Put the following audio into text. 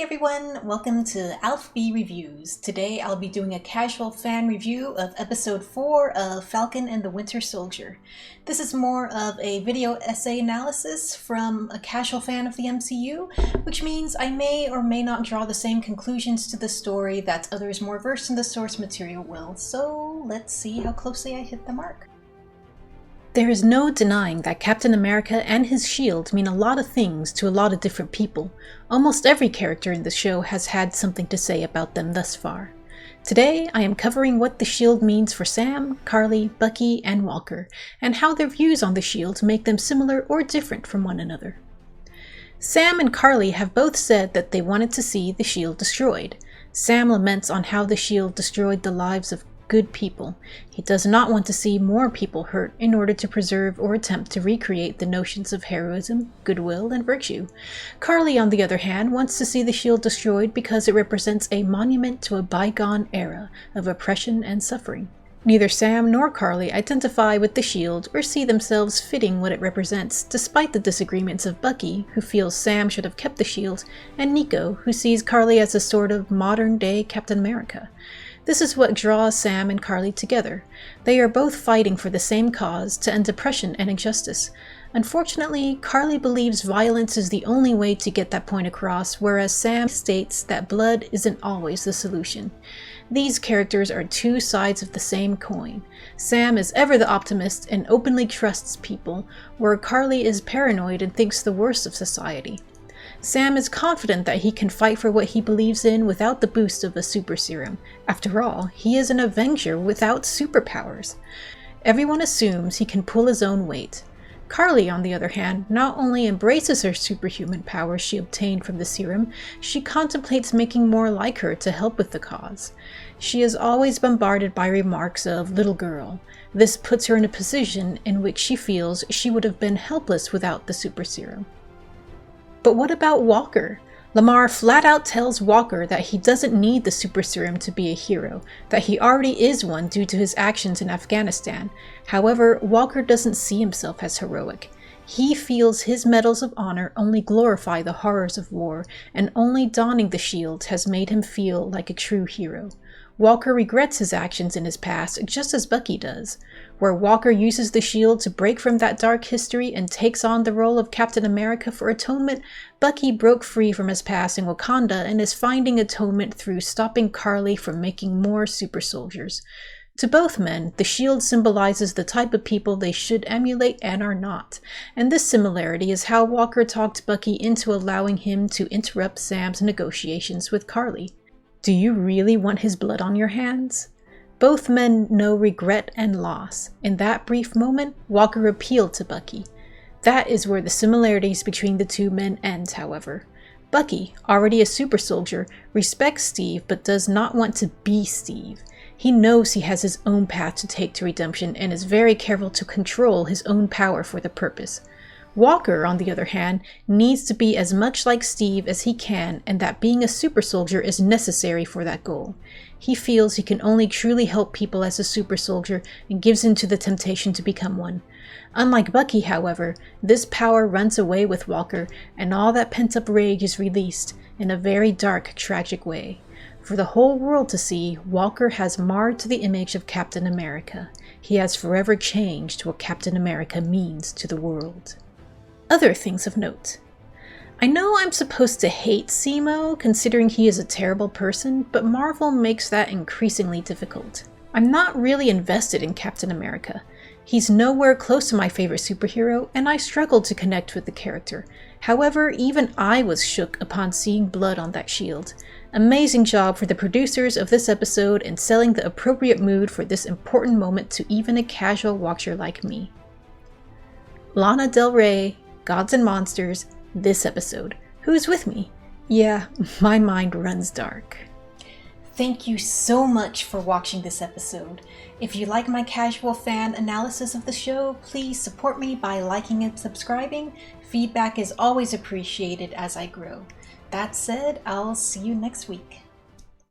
Hey everyone, welcome to Alfbie Reviews. Today I'll be doing a casual fan review of episode 4 of Falcon and the Winter Soldier. This is more of a video essay analysis from a casual fan of the MCU, which means I may or may not draw the same conclusions to the story that others more versed in the source material will, so let's see how closely I hit the mark. There is no denying that Captain America and his shield mean a lot of things to a lot of different people. Almost every character in the show has had something to say about them thus far. Today, I am covering what the shield means for Sam, Karli, Bucky, and Walker, and how their views on the shield make them similar or different from one another. Sam and Karli have both said that they wanted to see the shield destroyed. Sam laments on how the shield destroyed the lives of good people. He does not want to see more people hurt in order to preserve or attempt to recreate the notions of heroism, goodwill, and virtue. Karli, on the other hand, wants to see the shield destroyed because it represents a monument to a bygone era of oppression and suffering. Neither Sam nor Karli identify with the shield or see themselves fitting what it represents, despite the disagreements of Bucky, who feels Sam should have kept the shield, and Nico, who sees Karli as a sort of modern-day Captain America. This is what draws Sam and Karli together. They are both fighting for the same cause, to end oppression and injustice. Unfortunately, Karli believes violence is the only way to get that point across, whereas Sam states that blood isn't always the solution. These characters are two sides of the same coin. Sam is ever the optimist and openly trusts people, where Karli is paranoid and thinks the worst of society. Sam is confident that he can fight for what he believes in without the boost of a super serum. After all, he is an Avenger without superpowers. Everyone assumes he can pull his own weight. Karli, on the other hand, not only embraces her superhuman powers she obtained from the serum, she contemplates making more like her to help with the cause. She is always bombarded by remarks of "little girl." This puts her in a position in which she feels she would have been helpless without the super serum. But what about Walker? Lamar flat out tells Walker that he doesn't need the super serum to be a hero, that he already is one due to his actions in Afghanistan. However, Walker doesn't see himself as heroic. He feels his medals of honor only glorify the horrors of war, and only donning the shield has made him feel like a true hero. Walker regrets his actions in his past just as Bucky does. Where Walker uses the shield to break from that dark history and takes on the role of Captain America for atonement, Bucky broke free from his past in Wakanda and is finding atonement through stopping Karli from making more super soldiers. To both men, the shield symbolizes the type of people they should emulate and are not, and this similarity is how Walker talked Bucky into allowing him to interrupt Sam's negotiations with Karli. Do you really want his blood on your hands? Both men know regret and loss. In that brief moment, Walker appealed to Bucky. That is where the similarities between the two men end, however. Bucky, already a super soldier, respects Steve but does not want to be Steve. He knows he has his own path to take to redemption and is very careful to control his own power for the purpose. Walker, on the other hand, needs to be as much like Steve as he can, and that being a super soldier is necessary for that goal. He feels he can only truly help people as a super soldier and gives in to the temptation to become one. Unlike Bucky, however, this power runs away with Walker, and all that pent-up rage is released in a very dark, tragic way. For the whole world to see, Walker has marred to the image of Captain America. He has forever changed what Captain America means to the world. Other things of note. I know I'm supposed to hate Zemo, considering he is a terrible person, but Marvel makes that increasingly difficult. I'm not really invested in Captain America. He's nowhere close to my favorite superhero, and I struggled to connect with the character. However, even I was shook upon seeing blood on that shield. Amazing job for the producers of this episode in selling the appropriate mood for this important moment to even a casual watcher like me. Lana Del Rey, Gods and Monsters, this episode. Who's with me? Yeah, my mind runs dark. Thank you so much for watching this episode. If you like my casual fan analysis of the show, please support me by liking and subscribing. Feedback is always appreciated as I grow. That said, I'll see you next week.